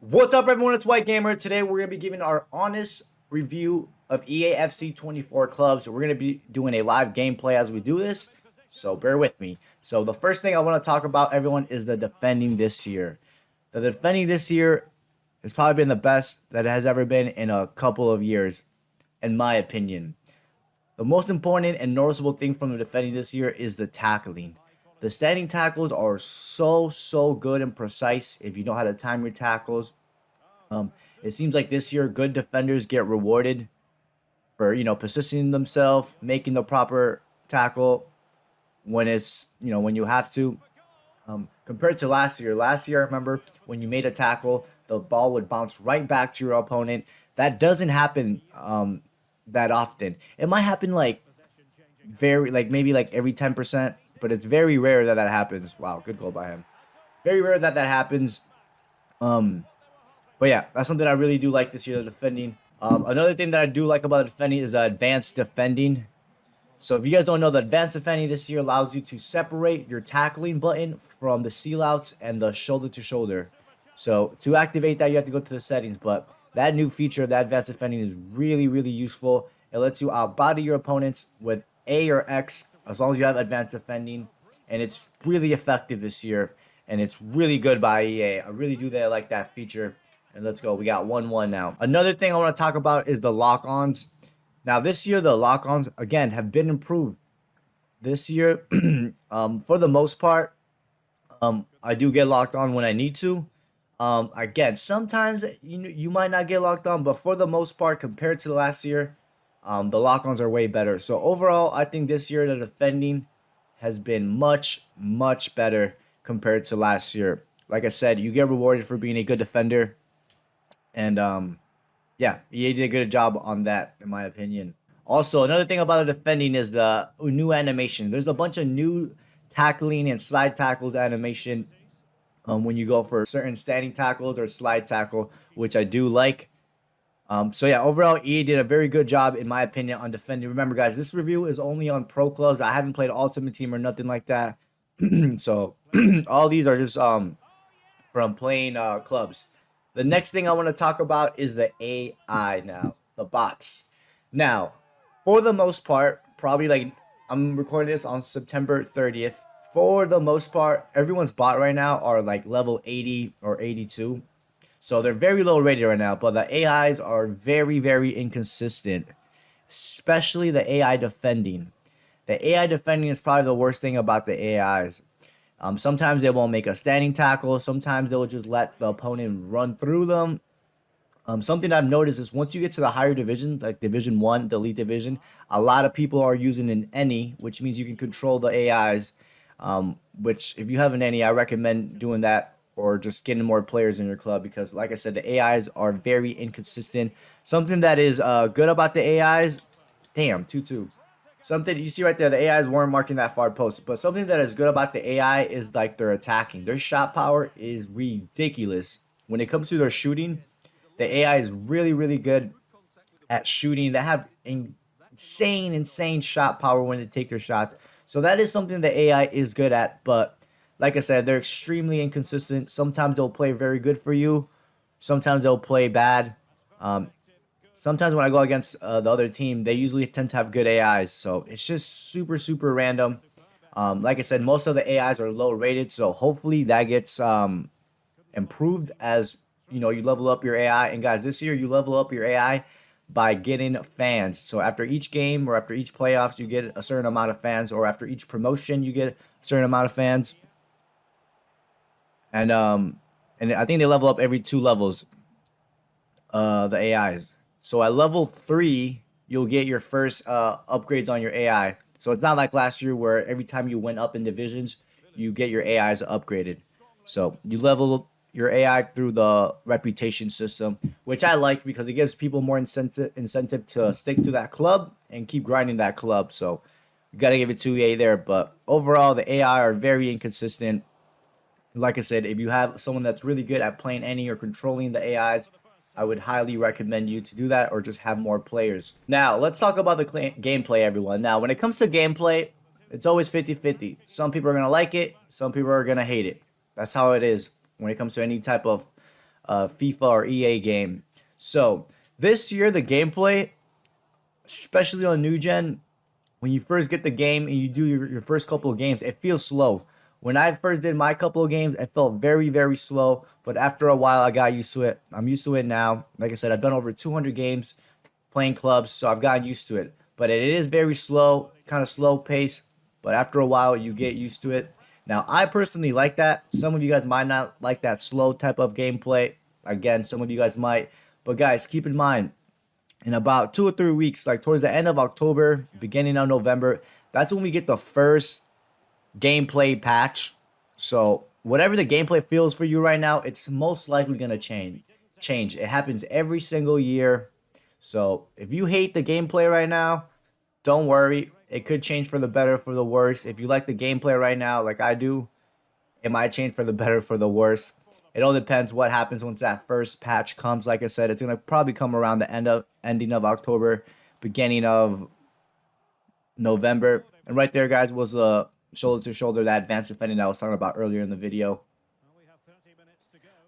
What's up, everyone? It's White Gamer. Today, we're going to be giving our honest review of EAFC 24 clubs. We're going to be doing a live gameplay as we do this, so bear with me. So, the first thing I want to talk about, everyone, is the defending this year. The defending this year has probably been the best that it has ever been in a couple of years, in my opinion. The most important and noticeable thing from the defending this year is the tackling. The standing tackles are so good and precise if you know how to time your tackles. It seems like this year good defenders get rewarded for positioning themselves, making the proper tackle when it's when you have to. Compared to last year, I remember when you made a tackle, the ball would bounce right back to your opponent. That doesn't happen that often. It might happen maybe every 10%, but it's very rare that that happens. Wow, good goal by him. Very rare that that happens. But yeah, that's something I really do like this year, the defending. Another thing that I do like about the defending is advanced defending. So if you guys don't know, the advanced defending this year allows you to separate your tackling button from the seal outs and the shoulder to shoulder. So to activate that, you have to go to the settings. But that new feature of that advanced defending is really useful. It lets you outbody your opponents with A or X as long as you have advanced defending. And it's really effective this year. And it's really good by EA. I really do like that feature. And let's go. We got 1-1 now. Another thing I want to talk about is the lock-ons. Now, this year, the lock-ons, again, have been improved. This year, for the most part, I do get locked on when I need to. Again, sometimes you might not get locked on, but for the most part, compared to last year, the lock-ons are way better. So overall, I think this year the defending has been much better compared to last year. Like I said, you get rewarded for being a good defender. And yeah, EA did a good job on that, in my opinion. Also, another thing about the defending is the new animation. There's a bunch of new tackling and slide tackles animation when you go for certain standing tackles or slide tackle, which I do like. So yeah, overall, EA did a very good job, in my opinion, on defending. Remember, guys, this review is only on pro clubs. I haven't played Ultimate Team or nothing like that. So all these are just from playing clubs. The next thing I want to talk about is the AI now, the bots. Now, for the most part, probably I'm recording this on September 30th. For the most part, everyone's bot right now are like level 80 or 82. So they're very low rated right now, but the AIs are very inconsistent, especially the AI defending. The AI defending is probably the worst thing about the AIs. Sometimes they won't make a standing tackle. Sometimes they'll just let the opponent run through them. Something I've noticed is once you get to the higher division, like Division 1, the Elite Division, a lot of people are using an any, which means you can control the AIs. Which, if you have an any, I recommend doing that or just getting more players in your club because, like I said, the AIs are very inconsistent. Something that is good about the AIs, damn, 2-2. Something you see right there, the AIs weren't marking that far post. But something that is good about the AI is like their attacking. Their shot power is ridiculous. When it comes to their shooting, the AI is really good at shooting. They have insane shot power when they take their shots. So that is something the AI is good at. But like I said, they're extremely inconsistent. Sometimes they'll play very good for you. Sometimes they'll play bad. Sometimes when I go against the other team, they usually tend to have good AIs. So it's just super random. Like I said, most of the AIs are low rated. So hopefully that gets improved as you level up your AI. And guys, this year you level up your AI by getting fans. So after each game or after each playoffs, you get a certain amount of fans. Or after each promotion, you get a certain amount of fans. And I think they level up every 2 levels, the AIs. So at level 3, you'll get your first upgrades on your AI. So it's not like last year where every time you went up in divisions, you get your AIs upgraded. So you level your AI through the reputation system, which I like because it gives people more incentive to stick to that club and keep grinding that club. So you got to give it to EA there. But overall, the AI are very inconsistent. Like I said, if you have someone that's really good at playing any or controlling the AIs, I would highly recommend you to do that or just have more players. Now, let's talk about the gameplay, everyone. Now, when it comes to gameplay, it's always 50-50. Some people are going to like it. Some people are going to hate it. That's how it is when it comes to any type of FIFA or EA game. So this year, the gameplay, especially on new gen, when you first get the game and you do your first couple of games, it feels slow. When I first did my couple of games, it felt very, very slow. But after a while, I got used to it. I'm used to it now. Like I said, I've done over 200 games playing clubs, so I've gotten used to it. But it is very slow, kind of slow pace. But after a while, you get used to it. Now, I personally like that. Some of you guys might not like that slow type of gameplay. Again, some of you guys might. But guys, keep in mind, in about 2 or 3 weeks, like towards the end of October, beginning of November, that's when we get the first gameplay patch. So whatever the gameplay feels for you right now, it's most likely gonna change. It happens every single year. So if you hate the gameplay right now, don't worry. It could change for the better, for the worse. If you like the gameplay right now, like I do, it might change for the better, for the worse. It all depends what happens once that first patch comes. Like I said, it's gonna probably come around the ending of October, beginning of November. And right there, guys, was a shoulder to shoulder, that advanced defending that I was talking about earlier in the video.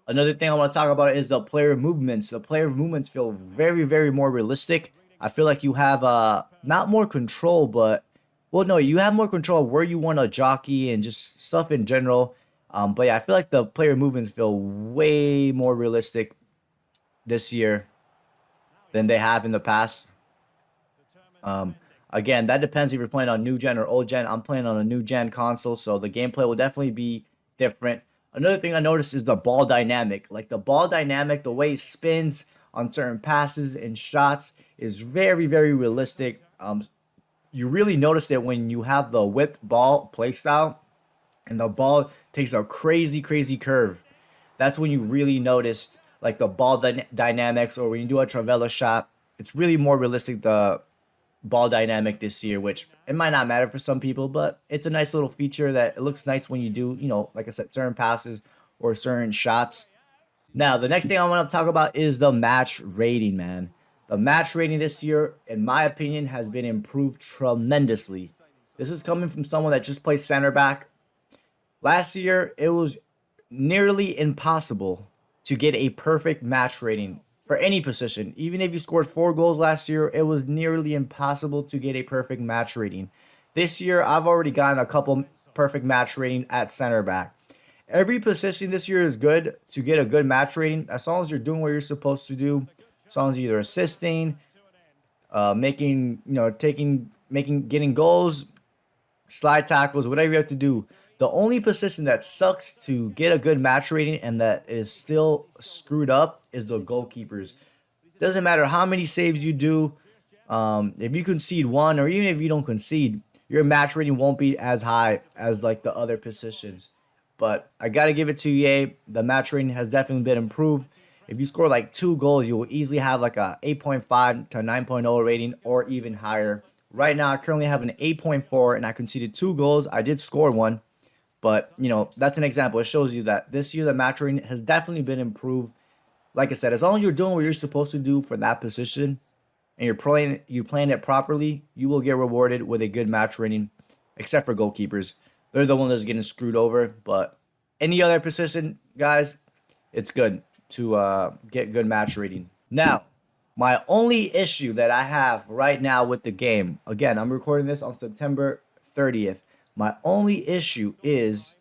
Another thing I want to talk about is the player movements. The player movements feel very, very more realistic. I feel like you have not more control, but well, no, you have more control where you want to jockey and just stuff in general. But yeah, I feel like the player movements feel way more realistic this year than they have in the past. Again, that depends if you're playing on new gen or old gen. I'm playing on a new gen console, so the gameplay will definitely be different. Another thing I noticed is the ball dynamic. Like the ball dynamic, the way it spins on certain passes and shots is very, very realistic. You really notice it when you have the whip ball playstyle and the ball takes a crazy, crazy curve. That's when you really notice like the ball dynamics, or when you do a Travella shot, it's really more realistic, the ball dynamic this year, which it might not matter for some people, but it's a nice little feature that it looks nice when you do, like I said, certain passes or certain shots. Now, the next thing I want to talk about is the match rating, man. The match rating this year, in my opinion, has been improved tremendously. This is coming from someone that just plays center back. Last year, it was nearly impossible to get a perfect match rating for any position. Even if you scored 4 goals last year, it was nearly impossible to get a perfect match rating. This year, I've already gotten a couple perfect match rating at center back. Every position this year is good to get a good match rating, as long as you're doing what you're supposed to do. As long as you're either assisting, getting goals, slide tackles, whatever you have to do. The only position that sucks to get a good match rating and that is still screwed up is the goalkeepers. Doesn't matter how many saves you do. If you concede one, or even if you don't concede, your match rating won't be as high as like the other positions. But I got to give it to EA. The match rating has definitely been improved. If you score like 2 goals, you will easily have like a 8.5 to 9.0 rating or even higher. Right now, I currently have an 8.4 and I conceded 2 goals. I did score one. But, that's an example. It shows you that this year the match rating has definitely been improved. Like I said, as long as you're doing what you're supposed to do for that position and you're playing it properly, you will get rewarded with a good match rating, except for goalkeepers. They're the ones that's getting screwed over. But any other position, guys, it's good to get good match rating. Now, my only issue that I have right now with the game, again, I'm recording this on September 30th. My only issue is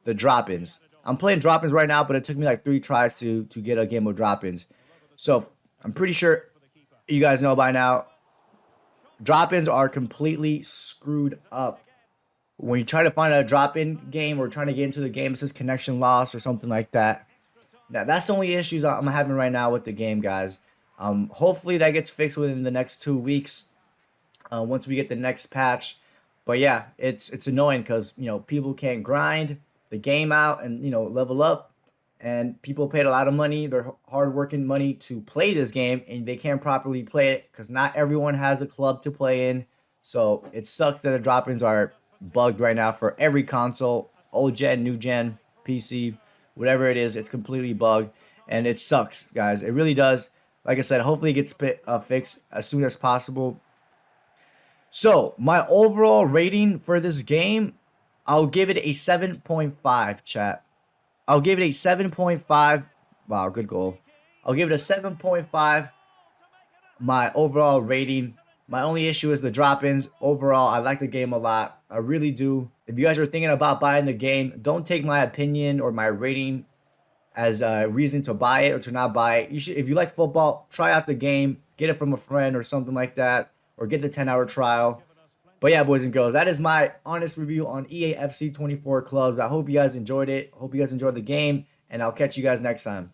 the drop-ins. I'm playing drop-ins right now, but it took me like 3 tries to get a game of drop-ins. So I'm pretty sure you guys know by now, drop-ins are completely screwed up. When you try to find a drop-in game or trying to get into the game, it says connection lost or something like that. Now, that's the only issues I'm having right now with the game, guys. Hopefully that gets fixed within the next 2 weeks once we get the next patch. But yeah, it's annoying because, people can't grind the game out and, level up. And people paid a lot of money, their hard-working money, to play this game, and they can't properly play it because not everyone has a club to play in. So it sucks that the drop-ins are bugged right now for every console, old gen, new gen, PC, whatever it is. It's completely bugged, and it sucks, guys. It really does. Like I said, hopefully it gets fixed as soon as possible. So, my overall rating for this game, I'll give it a 7.5, chat. I'll give it a 7.5 Wow, good goal. I'll give it a 7.5. My overall rating. My only issue is the drop-ins. Overall, I like the game a lot. I really do. If you guys are thinking about buying the game, don't take my opinion or my rating as a reason to buy it or to not buy it. You should, if you like football, try out the game, get it from a friend or something like that, or get the 10-hour trial. But yeah, boys and girls, that is my honest review on EAFC 24 clubs. I hope you guys enjoyed it. Hope you guys enjoyed the game, and I'll catch you guys next time.